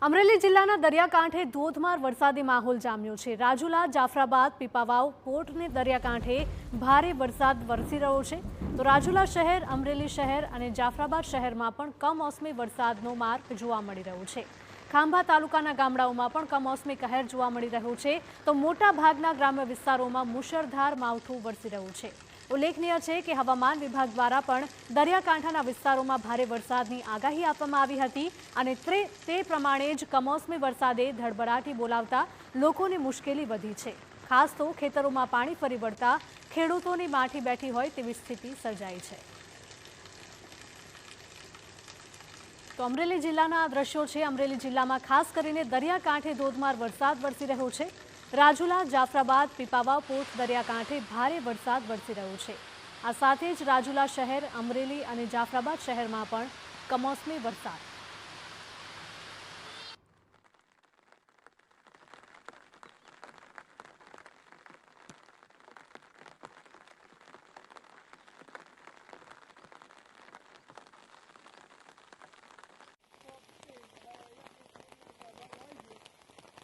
અમરેલી જિલ્લાના દરિયાકાંઠે ધોધમાર વરસાદી માહોલ જામ્યો છે। રાજુલા, જાફરાબાદ, પીપાવાવ, પોર્ટને દરિયાકાંઠે ભારે વરસાદ વરસી રહ્યો છે। તો રાજુલા શહેર, અમરેલી શહેર અને જાફરાબાદ શહેરમાં પણ કમોસમી વરસાદનો માર જોવા મળી રહ્યો છે। ખાંભા તાલુકાના ગામડાઓમાં પણ કમોસમી કહેર જોવા મળી રહ્યો છે। તો મોટા ભાગના ગ્રામ્ય વિસ્તારોમાં મુશળધાર માવઠું વરસી રહ્યું છે। ઉલ્લેખનીય છે કે હવામાન વિભાગ દ્વારા પણ દરિયાકાંઠાના વિસ્તારોમાં ભારે વરસાદની આગાહી આપવામાં આવી હતી અને તે પ્રમાણે જ કમોસમી વરસાદે ધડબડાટી બોલાવતા લોકોની મુશ્કેલી વધી છે। ખાસ તો ખેતરોમાં પાણી ફરી વળતા ખેડૂતોની માઠી બેઠી હોય તેવી સ્થિતિ સર્જાઈ છે। તો અમરેલી જિલ્લાના આ દ્રશ્યો છે। અમરેલી જિલ્લામાં ખાસ કરીને દરિયાકાંઠે ધોધમાર વરસાદ વરસી રહ્યો છે। રાજુલા, જાફરાબાદ, પીપાવાવ, પોર્ટ દરિયાકાંઠે ભારે વરસાદ વરસી રહ્યો છે। આ સાથે જ રાજુલા શહેર, અમરેલી અને જાફરાબાદ શહેરમાં પણ કમોસમી વરસાદ